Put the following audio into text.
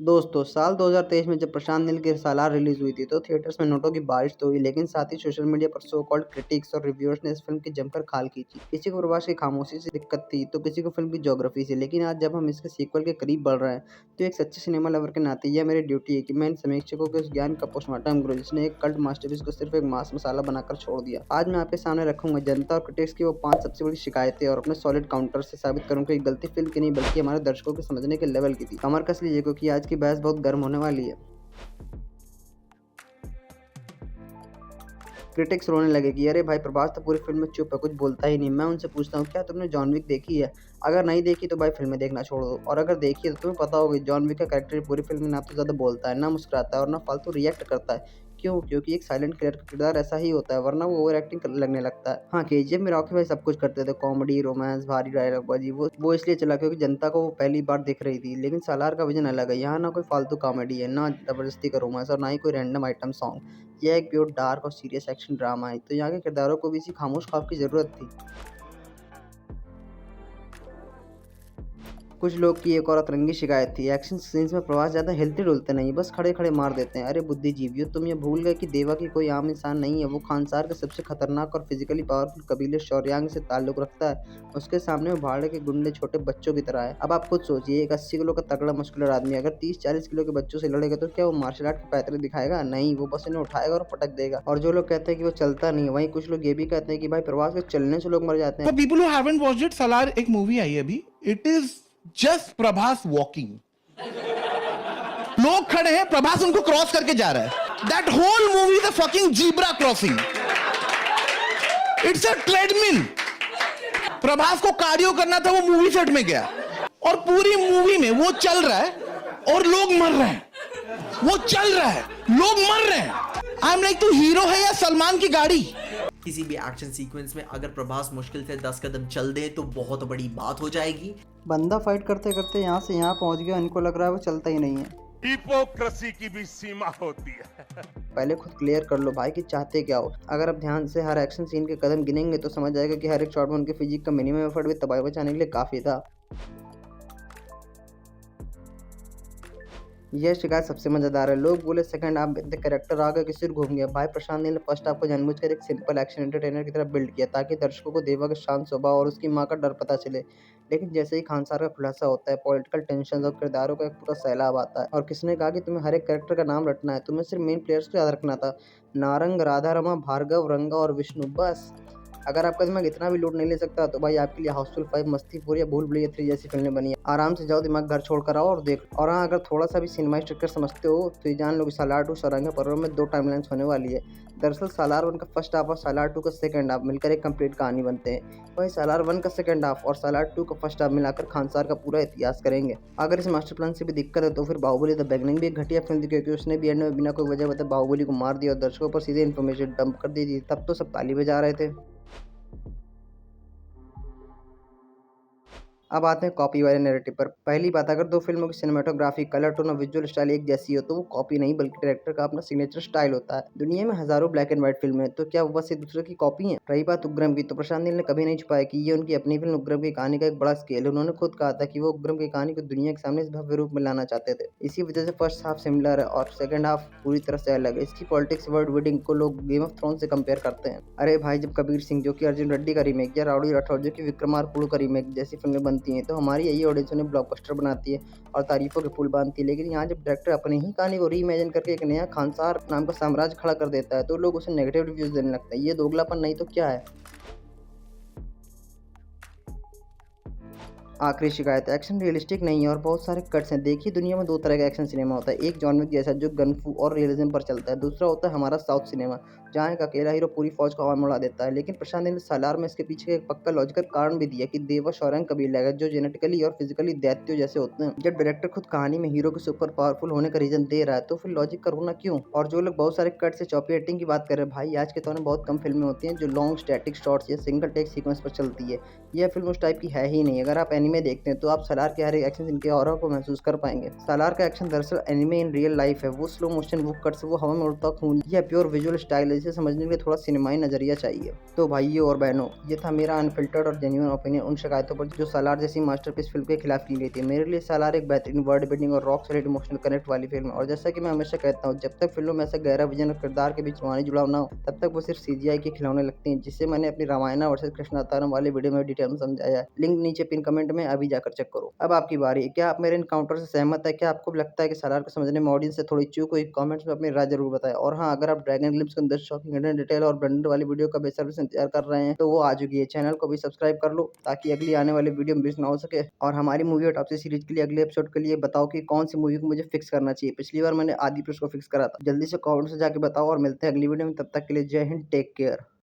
दोस्तों, साल 2023 में जब प्रशांत नील की सालार रिलीज हुई थी तो थिएटर्स में नोटों की बारिश तो हुई, लेकिन साथ ही सोशल मीडिया पर सो कॉल्ड क्रिटिक्स और रिव्यूअर्स ने इस फिल्म की जमकर खाल की थी। किसी को प्रभास की खामोशी से दिक्कत थी तो किसी को फिल्म की ज्योग्राफी से, लेकिन आज जब हम इसके सीक्वल के करीब बढ़ रहे हैं तो एक सच्चे सिनेमा लवर के नाते यह मेरी ड्यूटी है कि मैं इन समीक्षकों के उस ज्ञान का पोस्टमार्टम करूं जिसने एक कल्ट मास्टरपीस को सिर्फ एक मांस मसाला बनाकर छोड़ दिया। आज मैं आपके सामने रखूंगा जनता और क्रिटिक्स की वो 5 सबसे बड़ी शिकायतें और अपने सॉलिड काउंटर से साबित करूंगा कि गलती फिल्म की नहीं बल्कि हमारे दर्शकों के समझने के लेवल की थी। कमर कस लीजिए क्योंकि आज की बहस बहुत गर्म होने वाली है। क्रिटिक्स रोने लगे कि अरे भाई, प्रभास तो पूरी फिल्म में चुप है, कुछ बोलता ही नहीं। मैं उनसे पूछता हूँ, क्या तुमने जॉन विक देखी है? अगर नहीं देखी तो भाई फिल्में देखना छोड़ दो, और अगर देखी है तो तुम्हें पता होगा जॉन विक का कैरेक्टर पूरी फिल्म में ना तो ज़्यादा बोलता है, ना मुस्कुराता है और ना फालतू रिएक्ट करता है। क्यों? क्योंकि एक साइलेंट किलर का किरदार ऐसा ही होता है, वरना वो ओवर एक्टिंग लगने लगता है। हाँ, केजीएफ में रॉकी भाई सब कुछ करते थे, कॉमेडी, रोमांस, भारी डायलॉग बाजी, वो इसलिए चला क्योंकि जनता को वो पहली बार दिख रही थी। लेकिन सालार का विजन अलग है। यहाँ ना कोई फालतू कॉमेडी है, ना जबरदस्ती का रोमांस और ना ही कोई रैंडम आइटम सॉन्ग। यह एक प्योर डार्क और सीरियस एक्शन ड्रामा है, तो यहाँ के किरदारों को भी इसी खामोश खौफ की ज़रूरत थी। कुछ लोग की एक और अतरंगी शिकायत थी, एक्शन सीन्स में प्रभास ज़्यादा हिलते डुलते नहीं, बस खड़े खड़े मार देते हैं। अरे बुद्धिजीवियों, तुम ये भूल गए कि देवा की कोई आम इंसान नहीं है। वो खानसार के सबसे खतरनाक और फिजिकली पावरफुल कबीले शौर्यांग से ताल्लुक रखता है। उसके सामने वो भाड़े के गुंडे छोटे बच्चों की तरह है। अब आप खुद सोचिए, एक 80 किलो का तगड़ा मस्कुलर आदमी अगर 30-40 किलो के बच्चों से लड़ेगा तो क्या वो मार्शल आर्ट के पैतरे दिखाएगा? नहीं, वो बस इन्हें उठाएगा और पटक देगा। और जो लोग कहते हैं कि वो चलता नहीं है, वहीं कुछ लोग ये भी कहते हैं कि भाई प्रभास के चलने से लोग मर जाते हैं। For people who haven't watched it, Salar एक मूवी आई है अभी. It is just Prabhas walking. लोग खड़े हैं, प्रभास उनको क्रॉस करके जा रहा है. That whole movie is a fucking zebra crossing. It's a treadmill. Prabhas को कार्डियो करना था, वो मूवी सेट में गया और पूरी मूवी में वो चल रहा है और लोग मर रहे हैं. वो चल रहा है, लोग मर रहे हैं. आई एम लाइक, तू हीरो है या सलमान की गाड़ी? किसी भी एक्शन सीक्वेंस में अगर प्रभास मुश्किल से 10 कदम चल दे तो बहुत बड़ी बात हो जाएगी। बंदा फाइट करते करते यहाँ से यहाँ पहुँच गया, इनको लग रहा है वो चलता ही नहीं है। हिपोक्रेसी की भी सीमा होती है। पहले खुद क्लियर कर लो भाई कि चाहते क्या हो। अगर आप ध्यान से हर एक्शन सीन के कदम गिनेंगे तो समझ जाएगा कि हर एक शॉट में उनके फिजिक का मिनिमम एफर्ट भी तबाही बचाने के लिए काफ़ी था। यह शिकायत सबसे मजेदार है। लोग बोले सेकंड हाफ में कैरेक्टर आगे किसी और घूम गया। भाई प्रशांत नील ने फर्स्ट हाफ को जानबूझकर एक सिंपल एक्शन एंटरटेनर की तरह बिल्ड किया ताकि दर्शकों को देवा के शांत स्वभाव और उसकी माँ का डर पता चले। लेकिन जैसे ही खानसार का खुलासा होता है, पॉलिटिकल टेंशन और किरदारों का एक पूरा सैलाब आता है। और किसने कहा कि तुम्हें हर एक कैरेक्टर का नाम रटना है? तुम्हें सिर्फ मेन प्लेयर्स को याद रखना था, नारंग, राधा रमा, भार्गव, रंगा और विष्णु, बस। अगर आपका दिमाग इतना भी लोड नहीं ले सकता तो भाई आपके लिए हाउसफुल 5, मस्तीपुर या भूल भुलैया 3 जैसी फिल्में बनी है। आराम से जाओ, दिमाग घर छोड़ कर आओ और देख। और हाँ, अगर थोड़ा सा भी सिनेमा स्ट्रक्चर समझते हो तो ये जान लो कि सालार 2 सारंगा पर्व में 2 टाइमलाइंस होने वाली है। दरअसल सालार 1 का फर्स्ट हाफ और सालार 2 का सेकंड हाफ मिलकर एक कंप्लीट कहानी बनते हैं। वही सालार 1 का सेकंड हाफ और सालार 2 का फर्स्ट हाफ मिलाकर खानसार का पूरा इतिहास करेंगे। अगर इस मास्टर प्लान से भी दिक्कत है तो फिर बाहुबली द बिगिनिंग भी एक घटिया फिल्म थी, क्योंकि उसने भी एंड में बिना कोई वजह बताए बाहुबली को मार दिया और दर्शकों पर सीधे इन्फॉर्मेशन डंप कर दी थी। तब तो सब ताली बजा रहे थे। अब आते हैं कॉपी वाले नैरेटिव पर। पहली बात, अगर दो फिल्मों की सिनेमेटोग्राफी, कलर टोन और विजुअल स्टाइल एक जैसी हो तो वो कॉपी नहीं बल्कि डायरेक्टर का अपना सिग्नेचर स्टाइल होता है। दुनिया में हजारों ब्लैक एंड व्हाइट फिल्में हैं, तो क्या वो बस एक दूसरे की कॉपी हैं? रही बात उग्रम की, तो प्रशांत नील ने कभी नहीं छुपाया कि ये उनकी अपनी फिल्म उग्रम की कहानी का एक बड़ा स्केल है। उन्होंने खुद कहा था कि वो उग्रम की कहानी को दुनिया के सामने इस भव्य रूप में लाना चाहते थे। इसी वजह से फर्स्ट हाफ सिमिलर है और सेकंड हाफ पूरी तरह से अलग है। इसकी पॉलिटिक्स, वर्ड बिल्डिंग को लोग गेम ऑफ थ्रोन से कंपेयर करते हैं। अरे भाई, जब कबीर सिंह जो कि अर्जुन रेड्डी का रीमेक या राउडी राठौर जो कि विक्रमार्कुड़ का रीमेक जैसी फिल्में बनती हैं तो हमारी यही ऑडियंस उन्हें ब्लॉकबस्टर बनाती है और तारीफों के पुल बांधती है। लेकिन यहाँ जब डायरेक्टर अपनी ही कहानी को रीइमेजिन करके एक नया खानसार नाम का साम्राज्य खड़ा कर देता है तो लोग उसे नेगेटिव रिव्यूज देने लगते हैं। ये दोगलापन नहीं तो क्या है? आखिरी शिकायत, एक्शन रियलिस्टिक नहीं है और बहुत सारे कट्स हैं। देखिए, दुनिया में 2 तरह का एक्शन सिनेमा होता है। एक जॉन विक जैसा जो गनफू और रियलिज्म पर चलता है, दूसरा होता है हमारा साउथ सिनेमा जहाँ एक अकेला हीरो पूरी फौज को हवा में उड़ा देता है। लेकिन प्रशांत नील ने सालार में इसके पीछे एक पक्का लॉजिकल कारण भी दिया कि देवा शौर्यांग कबीला है जो जेनेटिकली और फिजिकली दैत्यों जैसे होते हैं। जब डायरेक्टर खुद कहानी में हीरो के सुपर पावरफुल होने का रीजन दे रहा है तो फिर लॉजिक का रोना क्यों? और जो लोग बहुत सारे कट से चॉपी एडिटिंग की बात कर रहे हैं, भाई आज के दौर में बहुत कम फिल्में होती हैं जो लॉन्ग स्टैटिक शॉट्स या सिंगल टेक सीक्वेंस पर चलती है। यह फिल्म उस टाइप की है ही नहीं। अगर आप एनिमे एनीमे देखते हैं तो आप सालार के हर एक एक्शन इनके ऑरा को महसूस कर पाएंगे। सालार का एक्शन दरअसल एनीमे इन रियल लाइफ है। वो स्लो मोशन, वो कट्स, वो हवा में उड़ता खून, यह प्योर विजुअल स्टाइल है। इसे समझने के लिए थोड़ा सिनेमाई नजरिया चाहिए। तो भाइयों और बहनों, ये था मेरा अनफिल्टर्ड और जेन्युइन ओपिनियन उन शिकायतों पर जो सालार जैसी मास्टरपीस फिल्म के खिलाफ की गई थी। मेरे लिए सालार एक बेहतरीन वर्ल्ड बिल्डिंग और रॉक सॉलिड इमोशनल कनेक्ट वाली फिल्म है। और जैसा कि मैं हमेशा कहता हूँ, जब तक फिल्मों में ऐसा गहरा विजन और किरदार के बीच रूहानी जुड़ाव ना हो, तब तक वो सिर्फ सीजीआई के खिलौने लगती हैं, जिसे मैंने अपनी रामायणा वर्सेस कृष्णावतारम वाली वीडियो में डिटेल में समझाया है। लिंक नीचे पिन कमेंट में अभी जाकर चेक करो। अब आपकी बारी। क्या आप मेरे इनकाउंटर से सहमत है? क्या आपको भी लगता है कि सालार को समझने में ऑडियंस से थोड़ी चूक हुई? कमेंट्स में अपनी राय जरूर बताएं। और हाँ, अगर आप ड्रैगन ग्लिम्स के अंदर शॉकिंग हिडन डिटेल और ब्लंडर वाली वीडियो का बेसब्री से इंतजार कर रहे हैं तो वो आ चुकी है। चैनल को भी सब्सक्राइब कर लो ताकि अगली आने वाली वीडियो मिस ना हो सके। और हमारी मूवी और टॉपसी सीरीज के लिए अगले एपिसोड के लिए बताओ कि कौन सी मूवी को मुझे फिक्स करना चाहिए। पिछली बार मैंने आदि पुरुष को फिक्स करा था। जल्दी से कमेंट से जाके बताओ और मिलते हैं अगली वीडियो में। तब तक के लिए जय हिंद, टेक केयर।